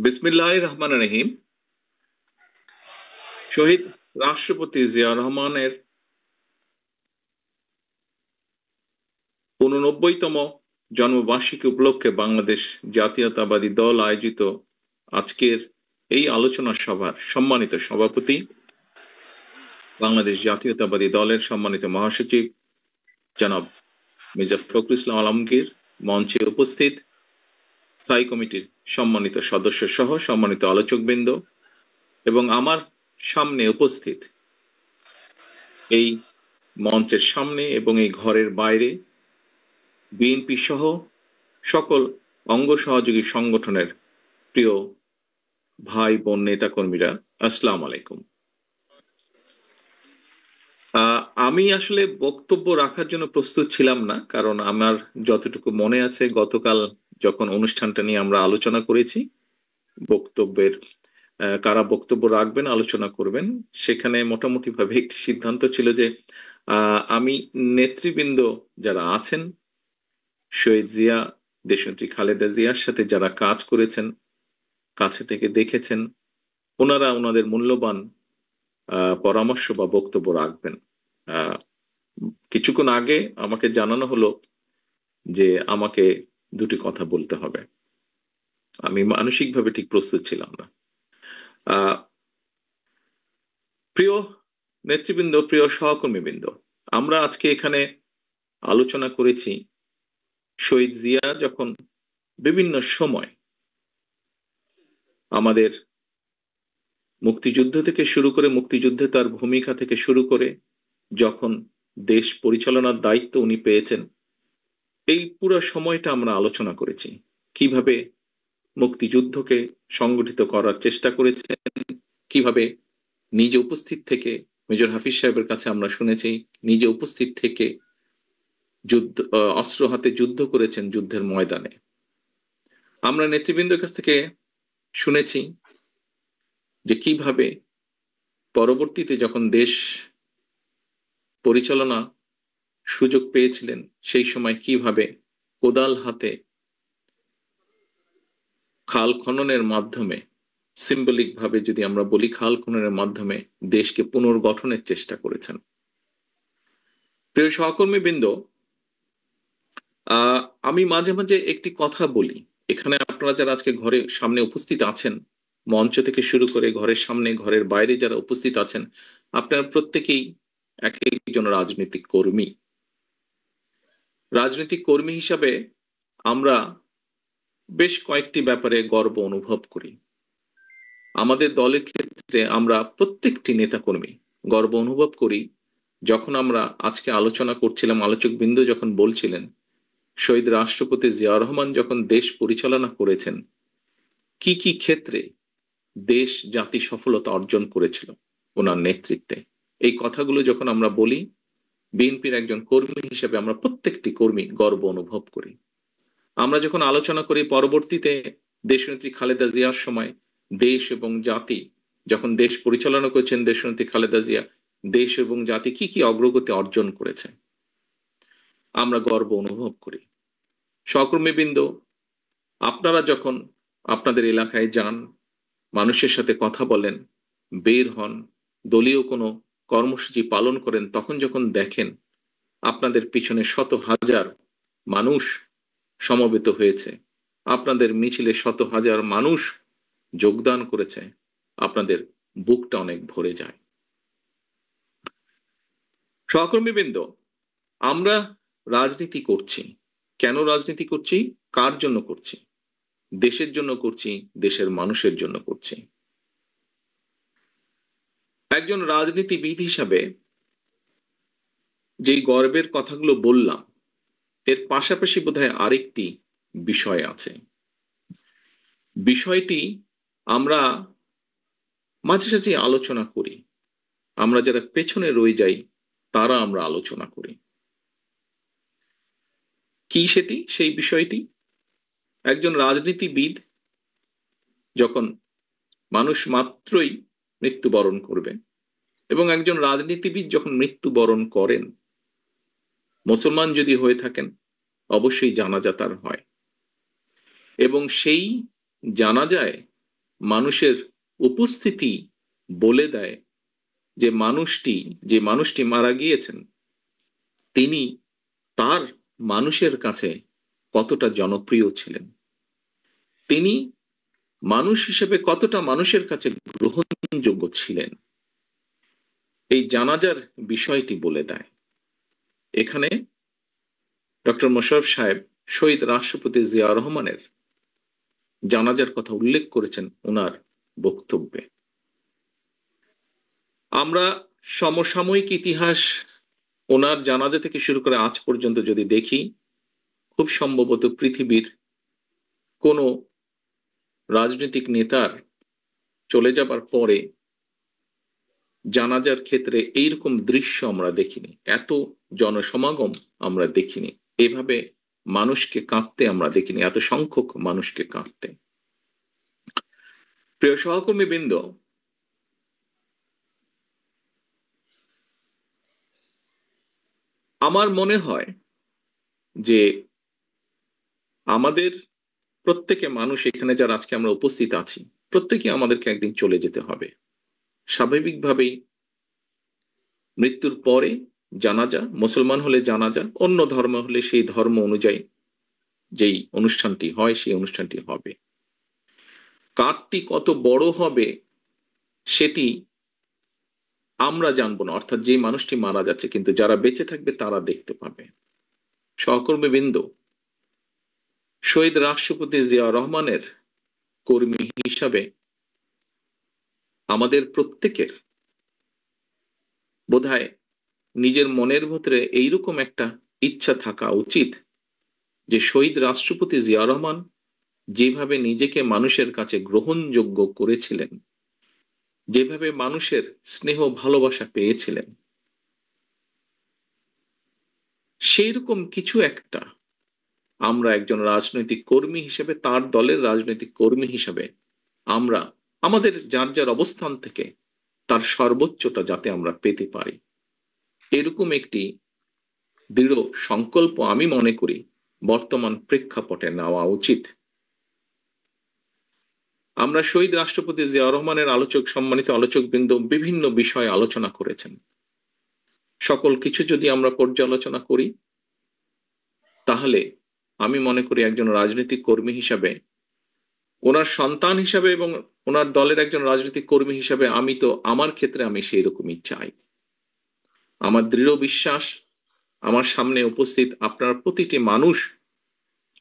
বিসমিল্লাহির রহমানির রহিম। শহীদ রাষ্ট্রপতি জিয়া রহমানের ৮৯তম জন্মবার্ষিকী উপলক্ষে বাংলাদেশ জাতীয়তাবাদী দল আয়োজিত আজকের এই আলোচনা সভার সম্মানিত সভাপতি, বাংলাদেশ জাতীয়তাবাদী দলের সম্মানিত মহাসচিব জনাব মির্জা ফখরুল ইসলাম আলমগীর, মঞ্চে উপস্থিত স্থায়ী কমিটির সম্মানিত সদস্য সহ সম্মানিত আলোচকবৃন্দ এবং আমার সামনে উপস্থিত এই মঞ্চের সামনে এবং এই ঘরের বাইরে বিএনপি সহ সকল অঙ্গ সহযোগী সংগঠনের প্রিয় ভাই বোন নেতাকর্মীরা, আসসালামু আলাইকুম। আমি আসলে বক্তব্য রাখার জন্য প্রস্তুত ছিলাম না, কারণ আমার যতটুকু মনে আছে গতকাল যখন অনুষ্ঠানটা নিয়ে আমরা আলোচনা করেছি, বক্তব্যের কারা বক্তব্য রাখবেন, আলোচনা করবেন, সেখানে মোটামুটি ভাবে একটি সিদ্ধান্ত ছিল যে আমি নেতৃবৃন্দ যারা আছেন, শহীদ জিয়া, দেশনেত্রী খালেদা জিয়ার সাথে যারা কাজ করেছেন, কাছে থেকে দেখেছেন, ওনারা ওনাদের মূল্যবান পরামর্শ বা বক্তব্য রাখবেন। কিছুক্ষণ আগে আমাকে জানানো হলো যে আমাকে দুটি কথা বলতে হবে। আমি মানসিকভাবে ঠিক প্রস্তুত ছিলাম না। প্রিয় নেতৃবৃন্দ, প্রিয় সহকর্মীবৃন্দ, আমরা আজকে এখানে আলোচনা করেছি শহীদ জিয়া যখন বিভিন্ন সময় আমাদের মুক্তিযুদ্ধ থেকে শুরু করে, মুক্তিযুদ্ধে তার ভূমিকা থেকে শুরু করে যখন দেশ পরিচালনার দায়িত্ব উনি পেয়েছেন, এই পুরো সময়টা আমরা আলোচনা করেছি। কিভাবে মুক্তিযুদ্ধকে সংগঠিত করার চেষ্টা করেছেন, কিভাবে নিজে উপস্থিত থেকে, মেজর হাফিজ সাহেবের কাছে আমরা শুনেছি, নিজে উপস্থিত থেকে যুদ্ধ, অস্ত্র হাতে যুদ্ধ করেছেন যুদ্ধের ময়দানে। আমরা নেতৃবৃন্দের কাছ থেকে শুনেছি যে কিভাবে পরবর্তীতে যখন দেশ পরিচালনা সুযোগ পেয়েছিলেন, সেই সময় কিভাবে কোদাল হাতে খাল খননের মাধ্যমে, সিম্বলিক ভাবে যদি আমরা বলি, খাল খননের মাধ্যমে দেশকে পুনর্গঠনের চেষ্টা করেছেন। প্রিয় সহকর্মীবৃন্দ, আমি মাঝে মাঝে একটি কথা বলি, এখানে আপনারা যারা আজকে ঘরের সামনে উপস্থিত আছেন, মঞ্চ থেকে শুরু করে ঘরের সামনে, ঘরের বাইরে যারা উপস্থিত আছেন, আপনারা প্রত্যেকেই এক একজন রাজনৈতিক কর্মী। রাজনৈতিক কর্মী হিসাবে আমরা বেশ কয়েকটি ব্যাপারে গর্ব অনুভব করি। আমাদের দলের ক্ষেত্রে আমরা প্রত্যেকটি নেতাকর্মী গর্ব অনুভব করি। যখন আমরা আজকে আলোচনা করছিলাম, আলোচকবৃন্দ যখন বলছিলেন শহীদ রাষ্ট্রপতি জিয়া রহমান যখন দেশ পরিচালনা করেছেন, কি কি ক্ষেত্রে দেশ জাতি সফলতা অর্জন করেছিল ওনার নেতৃত্বে, এই কথাগুলো যখন আমরা বলি, বিএনপির একজন কর্মী হিসেবে আমরা প্রত্যেকটি কর্মী গর্ব অনুভব করি। আমরা যখন আলোচনা করি পরবর্তীতে দেশনেত্রী খালেদা জিয়ার সময় দেশ এবং জাতি, যখন দেশ পরিচালনা করেছেন দেশনেত্রী খালেদা জিয়া, দেশ এবং জাতি কি কি অগ্রগতি অর্জন করেছে, আমরা গর্ব অনুভব করি। সহকর্মীবৃন্দ, আপনারা যখন আপনাদের এলাকায় যান, মানুষের সাথে কথা বলেন, বের হন, দলীয় কোনো কর্মসূচি পালন করেন, তখন যখন দেখেন আপনাদের পিছনে শত হাজার মানুষ সমবেত হয়েছে, আপনাদের মিছিলে শত হাজার মানুষ যোগদান করেছে, আপনাদের বুকটা অনেক ভরে যায়। সহকর্মীবৃন্দ, আমরা রাজনীতি করছি, কেন রাজনীতি করছি, কার জন্য করছি? দেশের জন্য করছি, দেশের মানুষের জন্য করছি। একজন রাজনীতিবিদ হিসাবে যেই গর্বের কথাগুলো বললাম, এর পাশাপাশি বোধহয় আরেকটি বিষয় আছে। বিষয়টি আমরা মাঝে সাঝে আলোচনা করি, আমরা যারা পেছনে রয়ে যাই তারা আমরা আলোচনা করি। কি সেটি? সেই বিষয়টি, একজন রাজনীতিবিদ যখন মানুষ মাত্রই মৃত্যুবরণ করবে, এবং একজন রাজনীতিবিদ যখন মৃত্যুবরণ করেন, মুসলমান যদি হয়ে থাকেন অবশ্যই জানাজা তার হয়, এবং সেই জানাজায় মানুষের উপস্থিতি বলে দেয় যে মানুষটি মারা গিয়েছেন তিনি তার মানুষের কাছে কতটা জনপ্রিয় ছিলেন, তিনি মানুষ হিসেবে কতটা মানুষের কাছে গ্রহণযোগ্য ছিলেন, এই জানাজার বিষয়টি বলে দেয়। এখানে ডক্টর মোশাররফ সাহেব শহীদ রাষ্ট্রপতি জিয়া রহমানের জানাজার কথা উল্লেখ করেছেন ওনার বক্তব্যে। আমরা সমসাময়িক ইতিহাস ওনার জানাজা থেকে শুরু করে আজ পর্যন্ত যদি দেখি, খুব সম্ভবত পৃথিবীর কোনো রাজনৈতিক নেতার চলে যাবার পরে জানাজার ক্ষেত্রে এইরকম দৃশ্য আমরা দেখিনি, এত জনসমাগম আমরা দেখিনি, এভাবে মানুষকে কাঁদতে আমরা দেখিনি, এত সংখ্যক মানুষকে কাঁদতে। প্রিয় সহকর্মী বৃন্দ, আমার মনে হয় যে আমাদের প্রত্যেকে মানুষ, এখানে যারা আজকে আমরা উপস্থিত আছি, প্রত্যেকে আমাদেরকে একদিন চলে যেতে হবে। স্বাভাবিকভাবেই মৃত্যুর পরে জানাজা, মুসলমান হলে জানাজা, অন্য ধর্ম হলে সেই ধর্ম অনুযায়ী যেই অনুষ্ঠানটি হয় সেই অনুষ্ঠানটি হবে। কারটি কত বড় হবে সেটি আমরা জানবো না, অর্থাৎ যে মানুষটি মারা যাচ্ছে, কিন্তু যারা বেঁচে থাকবে তারা দেখতে পাবে। সহকর্মী বৃন্দ, শহীদ রাষ্ট্রপতি জিয়া রহমানের কর্মী হিসাবে আমাদের প্রত্যেকের বোধহয় নিজের মনের ভিতরে এইরকম একটা ইচ্ছা থাকা উচিত যে শহীদ রাষ্ট্রপতি জিয়া রহমান যেভাবে নিজেকে মানুষের কাছে গ্রহণযোগ্য করেছিলেন, যেভাবে মানুষের স্নেহ ভালোবাসা পেয়েছিলেন, সেই রকম কিছু একটা আমরা একজন রাজনৈতিক কর্মী হিসেবে, তার দলের রাজনৈতিক কর্মী হিসেবে আমরা আমাদের যার যার অবস্থান থেকে তার সর্বোচ্চটা যাতে আমরা পেতে পারি, এরকম একটি দৃঢ় সংকল্প আমি মনে করি বর্তমান প্রেক্ষাপটে নেওয়া উচিত। আমরা শহীদ রাষ্ট্রপতি জিয়া রহমানের সম্মানিত আলোচকবৃন্দ বিভিন্ন বিষয়ে আলোচনা করেছেন। সকল কিছু যদি আমরা পর্যালোচনা করি তাহলে আমি মনে করি একজন রাজনৈতিক কর্মী হিসাবে, ওনার সন্তান হিসাবে এবং ওনার দলের একজন রাজনৈতিক কর্মী হিসাবে আমি তো আমার ক্ষেত্রে আমি সেই রকমই চাই। আমার দৃঢ় বিশ্বাস আমার সামনে উপস্থিত আপনার প্রতিটি মানুষ,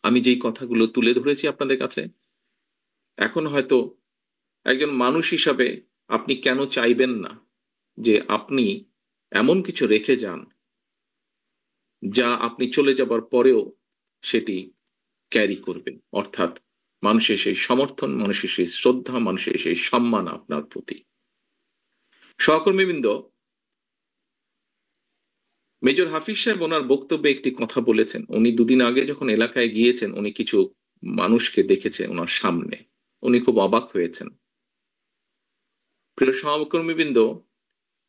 আমি যেই কথাগুলো তুলে ধরেছি আপনাদের কাছে, এখন হয়তো একজন মানুষ হিসাবে আপনি কেন চাইবেন না যে আপনি এমন কিছু রেখে যান যা আপনি চলে যাবার পরেও সেটি ক্যারি করবেন, অর্থাৎ মানুষের সেই সমর্থন, মানুষের সেই শ্রদ্ধা, মানুষের সেই সম্মান আপনার প্রতি। সহকর্মীবৃন্দ, মেজর হাফিজ সাহেব ওনার বক্তব্যে একটি কথা বলেছেন। উনি দুদিন আগে যখন এলাকায় গিয়েছেন, উনি কিছু মানুষকে দেখেছেন ওনার সামনে, উনি খুব অবাক হয়েছেন। প্রিয় সহকর্মীবৃন্দ,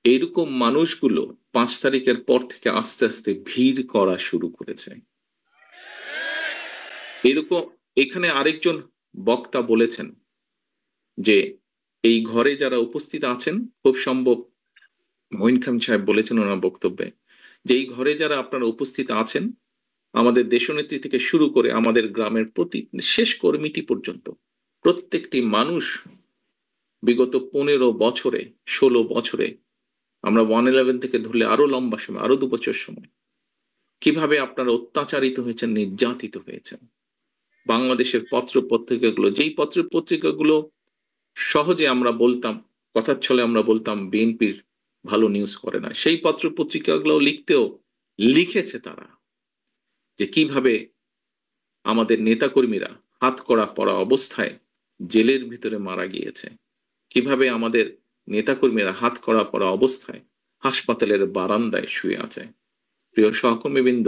এইরকম মানুষগুলো 5 তারিখের পর থেকে আস্তে আস্তে ভিড় করা শুরু করেছে। এরকম এখানে আরেকজন বক্তা বলেছেন যে এই ঘরে যারা উপস্থিত আছেন, খুব সম্ভব মঈন খান সাহেব বলেছেন ওনার বক্তব্যে, যে এই ঘরে যারা আপনারা উপস্থিত আছেন, আমাদের দেশনেত্রী থেকে শুরু করে আমাদের গ্রামের প্রতি শেষ কর্মীটি পর্যন্ত প্রত্যেকটি মানুষ বিগত 15 বছরে 16 বছরে, আমরা 111 থেকে ধরলে আরো লম্বা সময়, আরো 2 বছর সময়, কিভাবে আপনারা অত্যাচারিত হয়েছেন, নির্যাতিত হয়েছেন। বাংলাদেশের পত্র পত্রিকাগুলো, যেই পত্র পত্রিকাগুলো সহজে আমরা বলতাম, কথার ছলে আমরা বলতাম বিএনপির ভালো নিউজ করে না, সেই পত্র পত্রিকাগুলো লিখেছে তারা যে কিভাবে আমাদের নেতাকর্মীরা হাতকড়া পরা অবস্থায় জেলের ভিতরে মারা গিয়েছে, কিভাবে আমাদের নেতাকর্মীরা হাতকড়া পরা অবস্থায় হাসপাতালের বারান্দায় শুয়ে আছে। প্রিয় সহকর্মীবৃন্দ,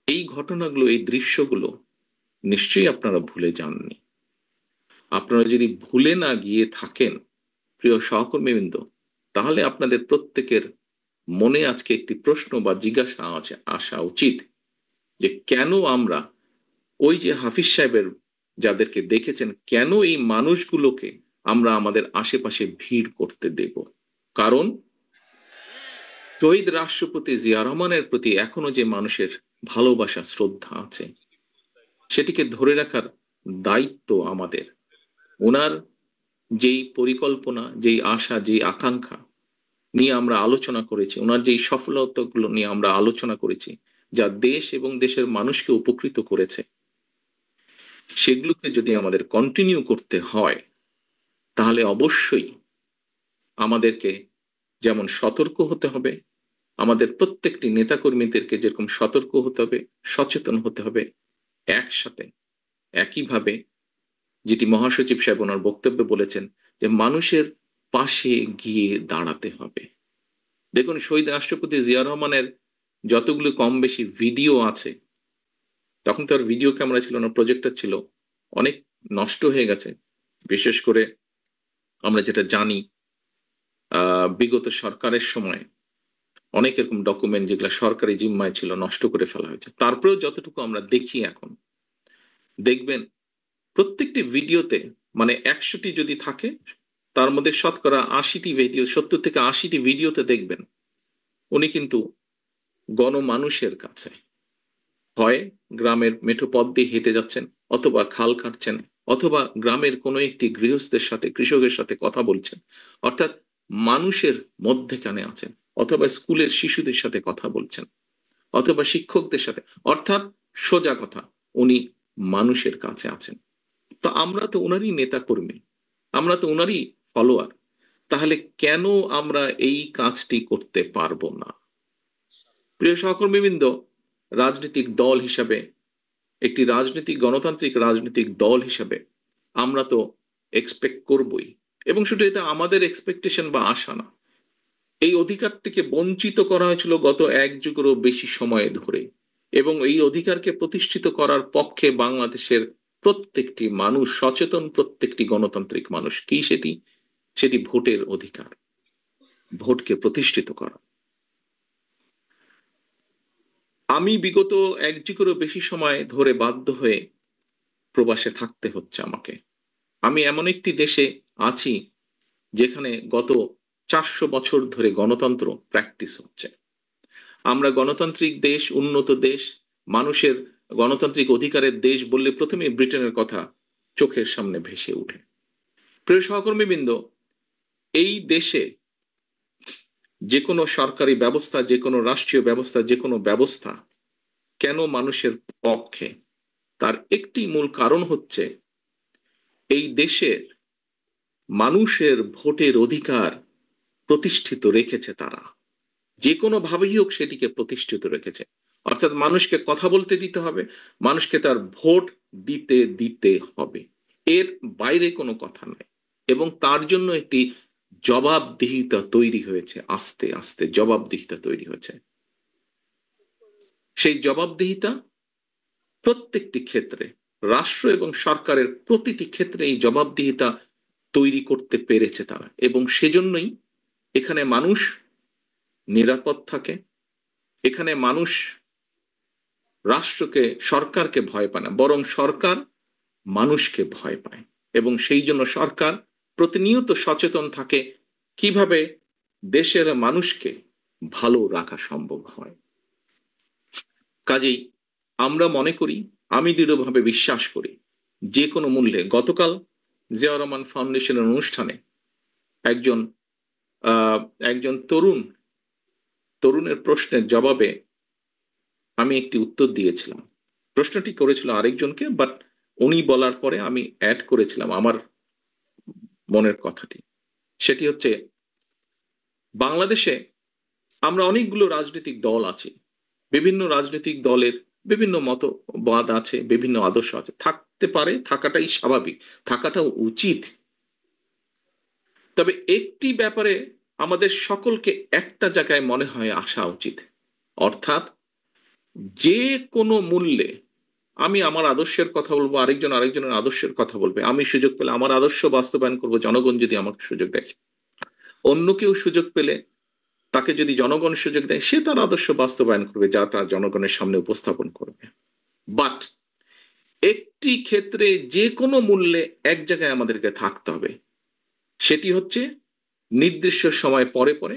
এই ঘটনাগুলো, এই দৃশ্যগুলো নিশ্চয়ই আপনারা ভুলে যাননি। আপনারা যদি ভুলে না গিয়ে থাকেন প্রিয় সহকর্মীবৃন্দ, তাহলে আপনাদের প্রত্যেকের মনে আজকে একটি প্রশ্ন বা জিজ্ঞাসা আসা উচিত যে কেন আমরা ওই যে হাফিজ সাহেবের যাদেরকে দেখেছেন, কেন এই মানুষগুলোকে আমরা আমাদের আশেপাশে ভিড় করতে দেব? কারণ শহীদ রাষ্ট্রপতি জিয়া রহমানের প্রতি এখনো যে মানুষের ভালোবাসা শ্রদ্ধা আছে, সেটিকে ধরে রাখার দায়িত্ব আমাদের। ওনার যেই পরিকল্পনা, যেই আশা, যেই আকাঙ্ক্ষা নিয়ে আমরা আলোচনা করেছি, ওনার যেই সফলতাগুলো নিয়ে আমরা আলোচনা করেছি, যা দেশ এবং দেশের মানুষকে উপকৃত করেছে, সেগুলোকে যদি আমাদের কন্টিনিউ করতে হয়, তাহলে অবশ্যই আমাদেরকে যেমন সতর্ক হতে হবে, আমাদের প্রত্যেকটি নেতাকর্মীদেরকে যেরকম সতর্ক হতে হবে, সচেতন হতে হবে, একসাথে একইভাবে যেটি মহাসচিব সাহেব ওনার বক্তব্যে বলেছেন, যে মানুষের পাশে গিয়ে দাঁড়াতে হবে। দেখুন, শহীদ রাষ্ট্রপতি জিয়া রহমানের যতগুলো কম বেশি ভিডিও আছে, তখন তো আর ভিডিও ক্যামেরা ছিল না, প্রজেক্টর ছিল, অনেক নষ্ট হয়ে গেছে। বিশেষ করে আমরা যেটা জানি, বিগত সরকারের সময় অনেক এরকম ডকুমেন্ট যেগুলো সরকারি জিম্মায় ছিল নষ্ট করে ফেলা হয়েছে। তারপরেও যতটুকু আমরা দেখি এখন, দেখবেন প্রত্যেকটি ভিডিওতে, মানে 100টি যদি থাকে, তার মধ্যে শতকরা 80টি ভিডিও, 70 থেকে 80টি ভিডিওতে দেখবেন উনি কিন্তু গণমানুষের কাছে, হয় গ্রামের মেঠো পথ দিয়ে হেঁটে যাচ্ছেন, অথবা খাল কাটছেন, অথবা গ্রামের কোনো একটি গৃহস্থের সাথে, কৃষকের সাথে কথা বলছেন, অর্থাৎ মানুষের মধ্যেখানে আছেন, অথবা স্কুলের শিশুদের সাথে কথা বলছেন, অথবা শিক্ষকদের সাথে, অর্থাৎ সোজা কথা, উনি মানুষের কাছে আছেন। তো আমরা তো ওনারই নেতা কর্মী, আমরা তো ওনারই ফলোয়ার, তাহলে কেন আমরা এই কাজটি করতে পারবো না? প্রিয় সহকর্মীবৃন্দ, রাজনৈতিক দল হিসাবে, একটি গণতান্ত্রিক রাজনৈতিক দল হিসাবে আমরা তো এক্সপেক্ট করবই, এবং শুধু এটা আমাদের এক্সপেকটেশন বা আশা না, এই অধিকারটিকে বঞ্চিত করা হয়েছিল গত 1 যুগেরও বেশি সময় ধরে, এবং এই অধিকারকে প্রতিষ্ঠিত করার পক্ষে বাংলাদেশের প্রত্যেকটি মানুষ সচেতন, প্রত্যেকটি গণতান্ত্রিক মানুষ। কি সেটি? সেটি ভোটের অধিকার, ভোটকে প্রতিষ্ঠিত করা। আমি বিগত 1 যুগেরও বেশি সময় ধরে বাধ্য হয়ে প্রবাসে থাকতে হচ্ছে আমাকে। আমি এমন একটি দেশে আছি যেখানে গত 400 বছর ধরে গণতন্ত্র প্র্যাকটিস হচ্ছে। আমরা গণতান্ত্রিক দেশ, উন্নত দেশ, মানুষের গণতান্ত্রিক অধিকারের দেশ বললে প্রথমে ব্রিটেনের কথা চোখের সামনে ভেসে ওঠে। প্রিয় সহকর্মীবৃন্দ, এই দেশে যে কোনো সরকারি ব্যবস্থা, যে কোনো রাষ্ট্রীয় ব্যবস্থা, যে কোনো ব্যবস্থা কেন মানুষের পক্ষে, তার একটি মূল কারণ হচ্ছে এই দেশের মানুষের ভোটের অধিকার প্রতিষ্ঠিত রেখেছে তারা, যে কোনো ভাবেই হোক সেটিকে প্রতিষ্ঠিত রেখেছে। অর্থাৎ মানুষকে কথা বলতে দিতে হবে, মানুষকে তার ভোট দিতে দিতে হবে, এর বাইরে কোনো কথা নাই। এবং তার জন্য একটি জবাবদিহিতা তৈরি হয়েছে, আস্তে আস্তে জবাবদিহিতা তৈরি হয়েছে। সেই জবাবদিহিতা প্রত্যেকটি ক্ষেত্রে, রাষ্ট্র এবং সরকারের প্রতিটি ক্ষেত্রে এই জবাবদিহিতা তৈরি করতে পেরেছে তারা, এবং সেজন্যই এখানে মানুষ নিরাপদ থাকে, এখানে মানুষ রাষ্ট্রকে, সরকারকে ভয় পায় না, বরং সরকার মানুষকে ভয় পায়। এবং সেই জন্য সরকার প্রতিনিয়ত সচেতন থাকে কিভাবে দেশের মানুষকে ভালো রাখা সম্ভব হয়। কাজেই আমরা মনে করি, আমি দৃঢ়ভাবে বিশ্বাস করি, যে কোনো মূল্যে, গতকাল জিয়া রহমান ফাউন্ডেশনের অনুষ্ঠানে একজন আহ, একজন তরুণের প্রশ্নের জবাবে আমি একটি উত্তর দিয়েছিলাম। প্রশ্নটি করেছিল আরেকজনকে, বাট উনি বলার পরে আমি অ্যাড করেছিলাম আমার মনের কথাটি। সেটি হচ্ছে, বাংলাদেশে আমরা অনেকগুলো রাজনৈতিক দল আছে, বিভিন্ন রাজনৈতিক দলের বিভিন্ন মতবাদ আছে, বিভিন্ন আদর্শ আছে, থাকতে পারে, থাকাটাই স্বাভাবিক, থাকাটাও উচিত। তবে একটি ব্যাপারে আমাদের সকলকে একটা জায়গায় মনে হয় আসা উচিত, অর্থাৎ যে কোনো মূল্যে আমি আমার আদর্শের কথা বলবো, আরেকজনের আদর্শের কথা বলবে, আমি সুযোগ পেলে আমার আদর্শ বাস্তবায়ন করব, জনগণ যদি আমাকে সুযোগ দেয়। অন্য কেউ সুযোগ পেলে, তাকে যদি জনগণ সুযোগ দেয়, সে তার আদর্শ বাস্তবায়ন করবে, যা তার জনগণের সামনে উপস্থাপন করবে। বাট একটি ক্ষেত্রে যে কোনো মূল্যে এক জায়গায় আমাদেরকে থাকতে হবে, সেটি হচ্ছে নির্দিষ্ট সময় পরে পরে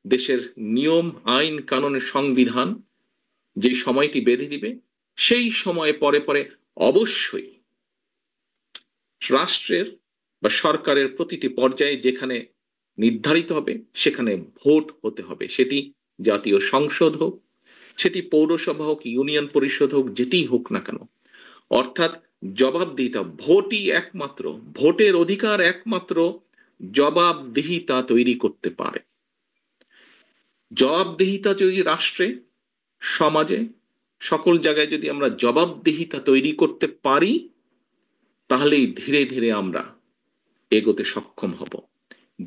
দেশের নিয়ম আইন কানুনের সংবিধান যে সময়টি বেঁধে দিবে সেই সময়ে পরে পরে অবশ্যই রাষ্ট্রের বা সরকারের প্রতিটি পর্যায়ে যেখানে নির্ধারিত হবে সেখানে ভোট হতে হবে। সেটি জাতীয় সংসদ হোক, সেটি পৌরসভা হোক, ইউনিয়ন পরিষদ হোক, যেটিই হোক না কেন। অর্থাৎ জবাবদিহিতা, ভোটই একমাত্র, ভোটের অধিকার একমাত্র জবাবদিহিতা তৈরি করতে পারে। জবাবদিহিতা যদি রাষ্ট্রে, সমাজে, সকল জায়গায় যদি আমরা জবাবদিহিতা তৈরি করতে পারি, তাহলেই ধীরে ধীরে আমরা এগোতে সক্ষম হব।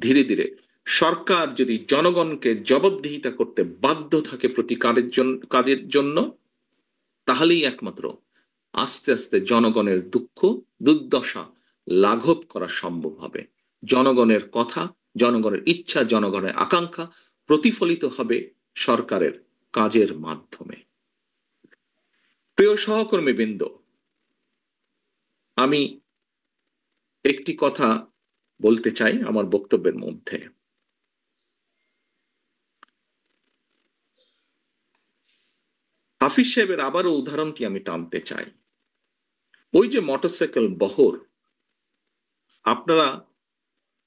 ধীরে ধীরে সরকার যদি জনগণকে জবাবদিহিতা করতে বাধ্য থাকে প্রতি কাজের জন্য, তাহলেই একমাত্র আস্তে আস্তে জনগণের দুঃখ দুর্দশা লাঘব করা সম্ভব হবে। জনগণের কথা, জনগণের ইচ্ছা, জনগণের আকাঙ্ক্ষা প্রতিফলিত হবে সরকারের কাজের মাধ্যমে। প্রিয় সহকর্মীবৃন্দ, আমি একটি কথা বলতে চাই আমার বক্তব্যের মধ্যে। হাফিজ সাহেবের আবারও উদাহরণটি আমি টানতে চাই। ওই যে মোটরসাইকেল বহর, আপনারা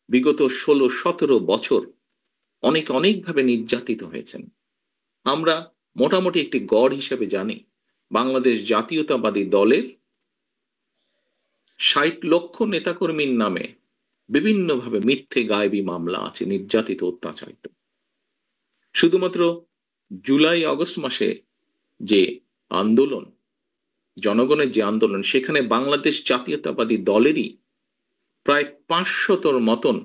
বিগত 16-17 বছর অনেকভাবে নির্যাতিত হয়েছেন। আমরা মোটামুটি একটি গড় হিসেবে জানি বাংলাদেশ জাতীয়তাবাদী দলের 60 লক্ষ নেতাকর্মীর নামে বিভিন্নভাবে মিথ্যে গায়েবী মামলা আছে, নির্যাতিত অত্যাচারিত। শুধুমাত্র জুলাই আগস্ট মাসে যে আন্দোলন, জনগণের যে আন্দোলন, সেখানে বাংলাদেশ জাতীয়তাবাদী দলেরই প্রায় 500-র মতন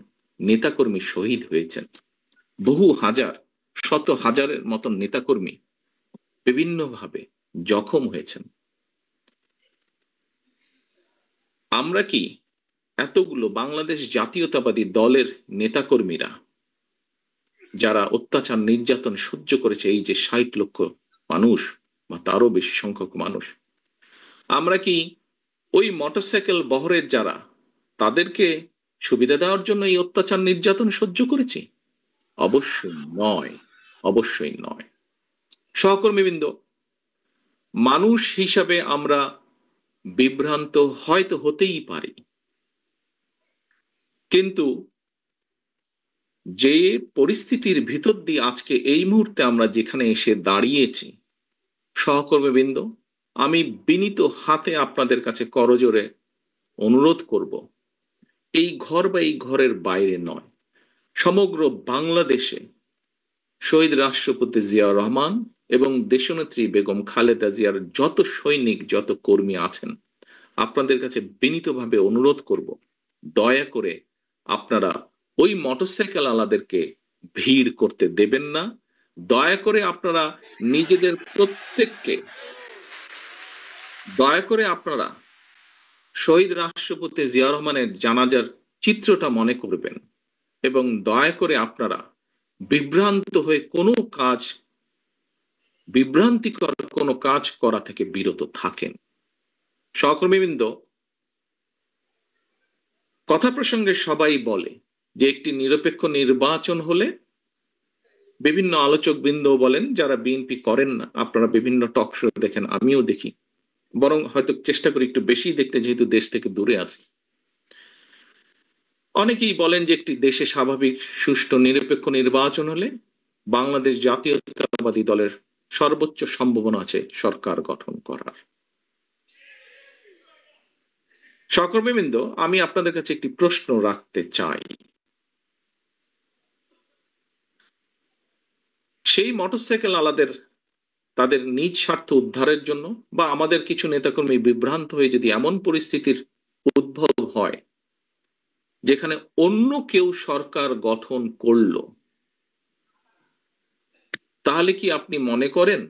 নেতাকর্মী শহীদ হয়েছেন। বহু হাজার, শত হাজারের মতন নেতাকর্মী বিভিন্নভাবে জখম হয়েছেন। আমরা কি এতগুলো বাংলাদেশ জাতীয়তাবাদী দলের নেতাকর্মীরা যারা অত্যাচার নির্যাতন সহ্য করেছে, এই যে 60 লক্ষ মানুষ বা তারও বেশি সংখ্যক মানুষ, আমরা কি ওই মোটরসাইকেল বহরের যারা, তাদেরকে সুবিধা দেওয়ার জন্য এই অত্যাচার নির্যাতন সহ্য করেছি? অবশ্যই নয়, অবশ্যই নয়। সহকর্মীবৃন্দ, মানুষ হিসাবে আমরা বিভ্রান্ত হয়তো হতেই পারি, কিন্তু যে পরিস্থিতির ভিতর দিয়ে আজকে এই মুহূর্তে আমরা যেখানে এসে দাঁড়িয়েছি, সহকর্মীবৃন্দ, আমি বিনীত হাতে আপনাদের কাছে করজোড়ে অনুরোধ করব, এই ঘর বা এই ঘরের বাইরে নয়, সমগ্র বাংলাদেশে শহীদ রাষ্ট্রপতি জিয়াউর রহমান এবং দেশনেত্রী বেগম খালেদা জিয়ার যত সৈনিক, যত কর্মী আছেন, আপনাদের কাছে বিনীতভাবে অনুরোধ করব, দয়া করে আপনারা ওই মোটরসাইকেল আলাদেরকে ভিড় করতে দেবেন না। দয়া করে আপনারা নিজেদের প্রত্যেককে, দয়া করে আপনারা শহীদ রাষ্ট্রপতি জিয়াউর রহমানের জানাজার চিত্রটা মনে করবেন এবং দয়া করে আপনারা বিভ্রান্ত হয়ে কোনো কাজ, বিভ্রান্তিকর কোনো কাজ করা থেকে বিরত থাকেন। সহকর্মীবৃন্দ, কথা প্রসঙ্গে সবাই বলে যে একটি নিরপেক্ষ নির্বাচন হলে, বিভিন্ন আলোচক বৃন্দ বলেন যারা বিএনপি করেন না, আপনারা বিভিন্ন টক শো দেখেন, আমিও দেখি, বরং হয়তো চেষ্টা করি একটু বেশি দেখতে, যেহেতু দেশ থেকে দূরে আছি। অনেকেই বলেন যে একটি দেশে স্বাভাবিক সুষ্ঠু নিরপেক্ষ নির্বাচন হলে বাংলাদেশ জাতীয়তাবাদী দলের সর্বোচ্চ সম্ভাবনা আছে সরকার গঠন করার। সহকর্মীবৃন্দ, আমি আপনাদের কাছে একটি প্রশ্ন রাখতে চাই। সেই মোটরসাইকেল আলাদের তাদের নিজ স্বার্থ উদ্ধারের জন্য বা আমাদের কিছু নেতাকর্মী বিভ্রান্ত হয়ে যদি এমন পরিস্থিতির উদ্ভব হয় যেখানে অন্য কেউ সরকার গঠন করলো, তাহলে কি আপনি মনে করেন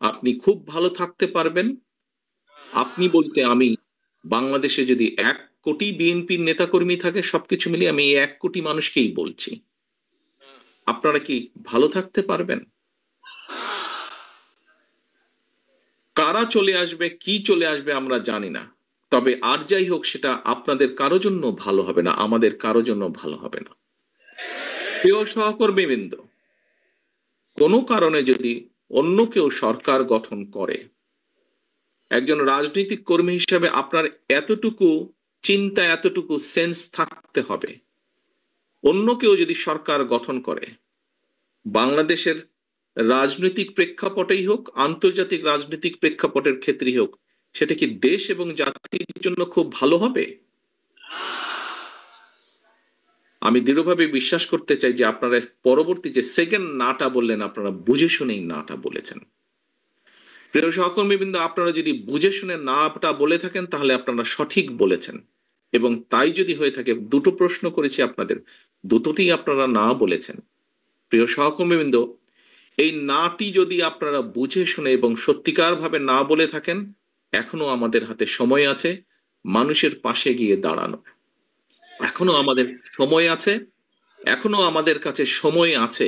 আপনি খুব ভালো থাকতে পারবেন? আপনি বলতে আমি, বাংলাদেশে যদি 1 কোটি বিএনপির নেতাকর্মী থাকে, সবকিছু মিলিয়ে আমি 1 কোটি মানুষকেই বলছি, আপনারা কি ভালো থাকতে পারবেন? কারা চলে আসবে, কি চলে আসবে আমরা জানি না। তবে আর যাই হোক, সেটা আপনাদের কারো জন্য ভালো হবে না, আমাদের কারো জন্য ভালো হবে না। প্রিয় সহকর্মীবৃন্দ, কোনো কারণে যদি অন্য কেউ সরকার গঠন করে, একজন রাজনৈতিক কর্মী হিসেবে আপনার এতটুকু চিন্তা, এতটুকু সেন্স থাকতে হবে, অন্য কেউ যদি সরকার গঠন করে, বাংলাদেশের রাজনৈতিক প্রেক্ষাপটেই হোক, আন্তর্জাতিক রাজনৈতিক প্রেক্ষাপটের ক্ষেত্রেই হোক, সেটা কি দেশ এবং জাতির জন্য খুব ভালো হবে? আমি দৃঢ়ভাবে বিশ্বাস করতে চাই যে আপনারা পরবর্তী যে সেকেন্ড নাটা বললেন, আপনারা বুঝে শুনেই নাটা বলেছেন। প্রিয় সহকর্মীবৃন্দ, আপনারা যদি বুঝে শুনে নাটা বলে থাকেন তাহলে আপনারা সঠিক বলেছেন, এবং তাই যদি হয়ে থাকে, দুটো প্রশ্ন করেছি আপনাদের, দুটোতেই আপনারা না বলেছেন। প্রিয় সহকর্মীবৃন্দ, এই নাটি যদি আপনারা বুঝে শুনে এবং সত্যিকার ভাবে না বলে থাকেন, এখনো আমাদের হাতে সময় আছে মানুষের পাশে গিয়ে দাঁড়ানো। এখনো আমাদের সময় আছে, এখনো আমাদের কাছে সময় আছে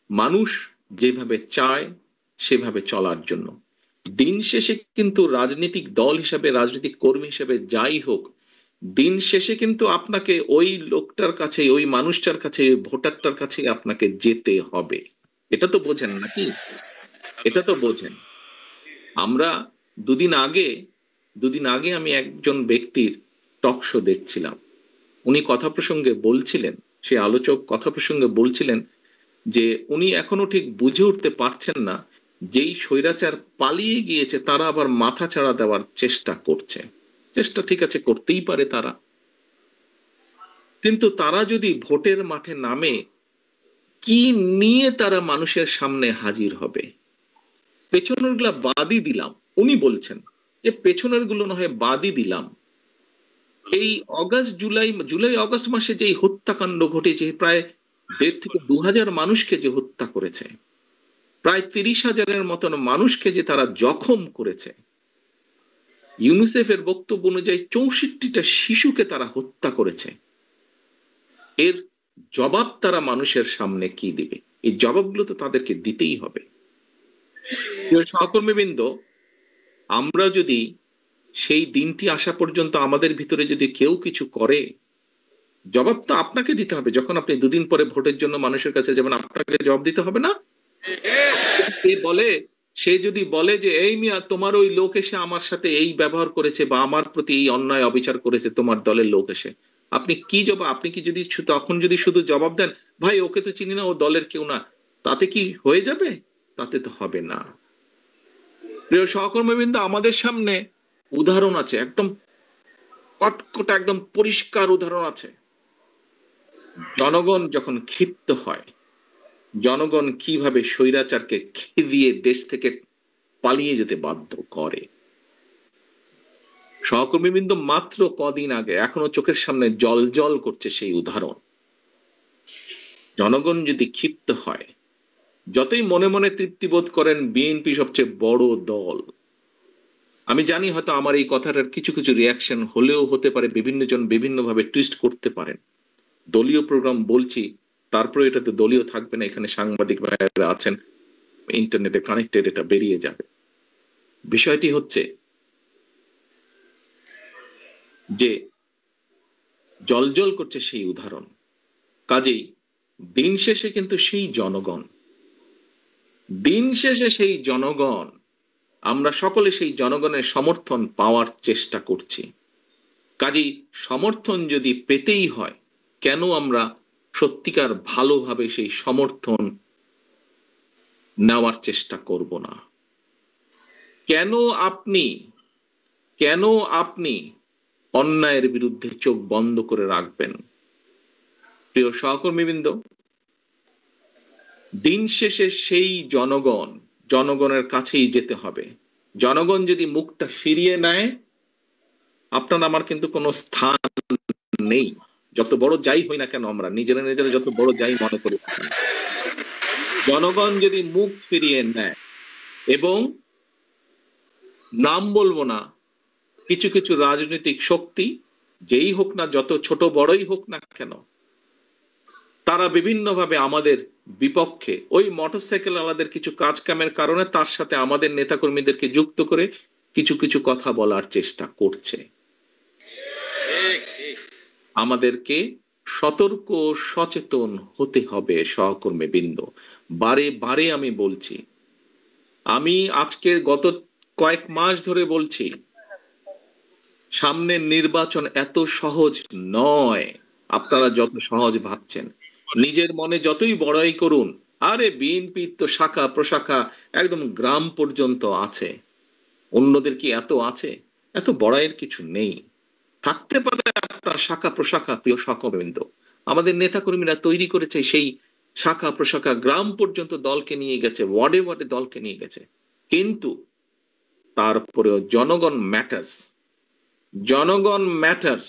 মানুষ যেভাবে চায় সেভাবে চলার জন্য। দিন শেষে কিন্তু রাজনৈতিক দল হিসাবে, রাজনৈতিক কর্মী হিসাবে যাই হোক, দিন শেষে কিন্তু আপনাকে ওই লোকটার কাছে, ওই মানুষটার কাছে, ওই ভোটারটার কাছে আপনাকে যেতে হবে। এটা তো বোঝেন নাকি? এটা তো বোঝেন। আমরা দুদিন আগে দুদিন আগে আমি একজন ব্যক্তির টক শো দেখছিলাম। উনি কথা প্রসঙ্গে বলছিলেন, সে আলোচক কথা প্রসঙ্গে বলছিলেন যে উনি এখনো ঠিক বুঝে উঠতে পারছেন না, যেই স্বৈরাচার পালিয়ে গিয়েছে তারা আবার মাথা চাড়া দেওয়ার চেষ্টা করছে। চেষ্টা ঠিক আছে, করতেই পারে তারা, কিন্তু তারা যদি ভোটের মাঠে নামে, কি নিয়ে তারা মানুষের সামনে হাজির হবে? পেছনের গুলা বাদই দিলাম, উনি বলছেন যে পেছনের গুলো না হয় বাদই দিলাম, এই অগাস্ট জুলাই জুলাই অগাস্ট মাসে যে হত্যাকাণ্ড ঘটেছে, প্রায় 1.5 থেকে 2,000 মানুষকে যে হত্যা করেছে, প্রায় 30,000-এর মতন মানুষকে যে তারা জখম করেছে, ইউনিসেফের বক্তব্য অনুযায়ী 64টা শিশুকে তারা হত্যা করেছে, এর জবাব তারা মানুষের সামনে কি দিবে? এই জবাবগুলো তো তাদেরকে দিতেই হবে। প্রিয় সহকর্মীবৃন্দ, আমরা যদি সেই দিনটি আসা পর্যন্ত আমাদের ভিতরে যদি কেউ কিছু করে, জবাব তো আপনাকে দিতে হবে। যখন আপনি দুদিন পরে ভোটের জন্য মানুষের কাছে যাবেন, আপনাকে জবাব দিতে হবে না? সে বলে সে যদি বলে যে এই মিয়া, তোমার ওই লোক এসে আমার সাথে এই ব্যবহার করেছে বা আমার প্রতি এই অন্যায় অবিচার করেছে, তোমার দলের লোক এসে, আপনি কি জবাব? আপনি কি যদি তখন যদি শুধু জবাব দেন, ভাই ওকে তো চিনি না, ও দলের কেউ না, তাতে কি হয়ে যাবে? তাতে তো হবে না। প্রিয় সহকর্মীবৃন্দ, আমাদের সামনে উদাহরণ আছে, একদম কটকটা, একদম পরিষ্কার উদাহরণ আছে। জনগণ যখন ক্ষিপ্ত হয়, জনগণ কিভাবে স্বৈরাচারকে খেদিয়ে দেশ থেকে পালিয়ে যেতে বাধ্য করে। সহকর্মীবৃন্দ, মাত্র কদিন আগে, এখনো চোখের সামনে জল জল করছে সেই উদাহরণ। জনগণ যদি ক্ষিপ্ত হয়, যতই মনে মনে তৃপ্তি বোধ করেন বিএনপি সবচেয়ে বড় দল, আমি জানি হয়তো আমার এই কথাটার কিছু কিছু রিয়াকশন হলেও হতে পারে, বিভিন্ন জন বিভিন্ন ভাবে টুইস্ট করতে পারেন। দলীয় প্রোগ্রাম বলছি, তারপরে এটা তো দলীয় থাকবে না, এখানে সাংবাদিক ভাইরা আছেন, ইন্টারনেটে কানেক্টেড, এটা বেরিয়ে যাবে। বিষয়টি হচ্ছে যে জলজল করছে সেই উদাহরণ। কাজেই দিন শেষে কিন্তু সেই জনগণ, দিন শেষে সেই জনগণ, আমরা সকলে সেই জনগণের সমর্থন পাওয়ার চেষ্টা করছি। কাজেই সমর্থন যদি পেতেই হয়, কেন আমরা সত্যিকার ভালোভাবে সেই সমর্থন নেওয়ার চেষ্টা করব না? কেন আপনি কেন আপনি অন্যায়ের বিরুদ্ধে চোখ বন্ধ করে রাখবেন? প্রিয় সহকর্মীবৃন্দ, দিন শেষে সেই জনগণের কাছেই যেতে হবে। জনগণ যদি মুখটা ফিরিয়ে নেয়, আপনার আমার কিন্তু কোনো স্থান নেই। যত বড় যাই হই না কেন, আমরা নিজেরা নিজেরা যত বড় যাই মনে করি না কেন, জনগণ যদি মুখ ফিরিয়ে নেয়, এবং নাম বলবো না, কিছু কিছু রাজনৈতিক শক্তি, যেই হোক না, যত ছোট বড়ই হোক না কেন, তারা বিভিন্নভাবে আমাদের বিপক্ষে ওই মোটরসাইকেল আলাদের কিছু কাজ কামের কারণে তার সাথে আমাদের নেতাকর্মীদেরকে যুক্ত করে কিছু কিছু কথা বলার চেষ্টা করছে। আমাদেরকে সতর্ক সচেতন হতে হবে সহকর্মীবৃন্দ। বারে বারে আমি বলছি, আমি আজকে গত কয়েক মাস ধরে বলছি, সামনের নির্বাচন এত সহজ নয় আপনারা যত সহজ ভাবছেন। নিজের মনে যতই বড়াই করুন, আরে বিএনপির তো শাখা প্রশাখা একদম গ্রাম পর্যন্ত আছে, অন্যদের কি এত আছে? এত বড়াইয়ের কিছু নেই। থাকতে পারে আপনার শাখা প্রশাখা, প্রিয় সহকর্মীবৃন্দ, আমাদের নেতাকর্মীরা তৈরি করেছে সেই শাখা প্রশাখা, গ্রাম পর্যন্ত দলকে নিয়ে গেছে, ওয়ার্ডে ওয়ার্ডে দলকে নিয়ে গেছে, কিন্তু তারপরেও জনগণ ম্যাটার্স। জনগণ ম্যাটার্স।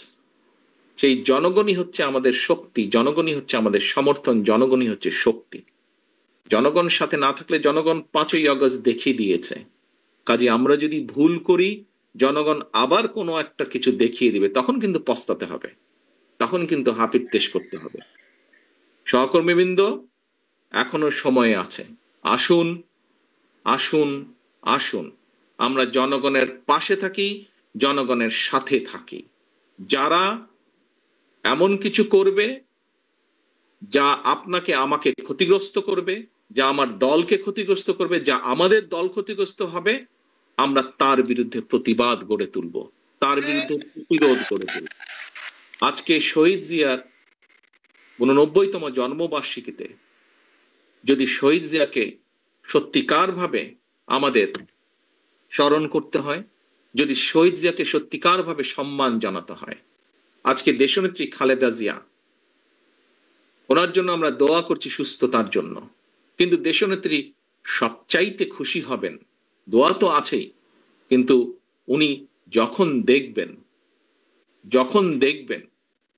সেই জনগণই হচ্ছে আমাদের শক্তি, জনগণই হচ্ছে আমাদের সমর্থন, জনগণই হচ্ছে শক্তি। জনগণ সাথে না থাকলে জনগণ 5ই আগস্ট দেখিয়ে দিয়েছে। কাজে আমরা যদি ভুল করি, জনগণ আবার কোনো একটা কিছু দেখিয়ে দিবে, তখন কিন্তু পস্তাতে হবে, তখন কিন্তু হাপির তেশ করতে হবে। সহকর্মীবৃন্দ, এখনো সময় আছে। আসুন আসুন আসুন, আমরা জনগণের পাশে থাকি, জনগণের সাথে থাকি। যারা এমন কিছু করবে যা আপনাকে আমাকে ক্ষতিগ্রস্ত করবে, যা আমার দলকে ক্ষতিগ্রস্ত করবে, যা আমাদের দল ক্ষতিগ্রস্ত হবে, আমরা তার বিরুদ্ধে প্রতিবাদ গড়ে তুলব, তার বিরুদ্ধে প্রতিরোধ গড়ে তুলব। আজকে শহীদ জিয়ার 89তম জন্মবার্ষিকীতে যদি শহীদ জিয়াকে সত্যিকার ভাবে আমাদের স্মরণ করতে হয়, যদি শহীদ জিয়াকে সত্যিকার ভাবে সম্মান জানাতে হয়, আজকে দেশনেত্রী খালেদা জিয়া, ওনার জন্য আমরা দোয়া করছি সুস্থতার জন্য, কিন্তু দেশনেত্রী সবচাইতে খুশি হবেন, দোয়া তো আছেই, কিন্তু উনি যখন দেখবেন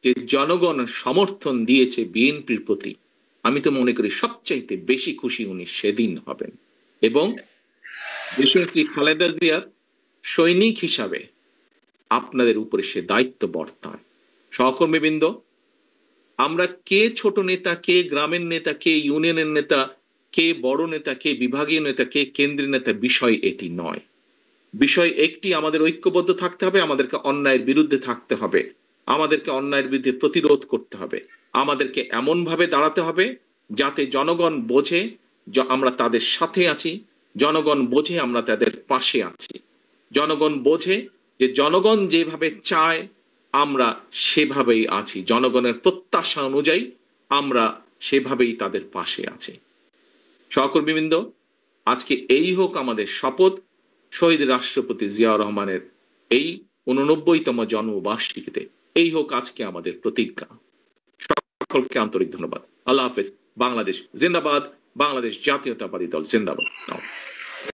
যে জনগণ সমর্থন দিয়েছে বিএনপির প্রতি, আমি তো মনে করি সবচাইতে বেশি খুশি উনি সেদিন হবেন। এবং দেশনেত্রী খালেদা জিয়ার সৈনিক হিসাবে আপনাদের উপরে সে দায়িত্ব বর্তায়। সহকর্মীবৃন্দ, আমরা কে ছোট নেতা, কে গ্রামের নেতা, কে ইউনিয়নের নেতা, কে বড় নেতা, কে বিভাগীয় নেতা, কে কেন্দ্রীয় নেতা, বিষয় এটি নয়। বিষয় একটি, আমাদের ঐক্যবদ্ধ থাকতে হবে, আমাদেরকে অন্যায়ের বিরুদ্ধে থাকতে হবে, আমাদেরকে অন্যায়ের বিরুদ্ধে প্রতিরোধ করতে হবে, আমাদেরকে এমন ভাবে দাঁড়াতে হবে যাতে জনগণ বোঝে আমরা তাদের সাথে আছি, জনগণ বোঝে আমরা তাদের পাশে আছি, জনগণ বোঝে যে জনগণ যেভাবে চায় আমরা সেভাবেই আছি, জনগণের প্রত্যাশা অনুযায়ী আমরা সেভাবেই তাদের পাশে আছি। সহকর্মীবৃন্দ, আজকে এই হোক আমাদের শপথ, শহীদ রাষ্ট্রপতি জিয়াউর রহমানের এই 89তম জন্মবার্ষিকীতে এই হোক আজকে আমাদের প্রতিজ্ঞা। সকলকে আন্তরিক ধন্যবাদ। আল্লাহ হাফেজ। বাংলাদেশ জিন্দাবাদ। বাংলাদেশ জাতীয়তাবাদী দল জিন্দাবাদ।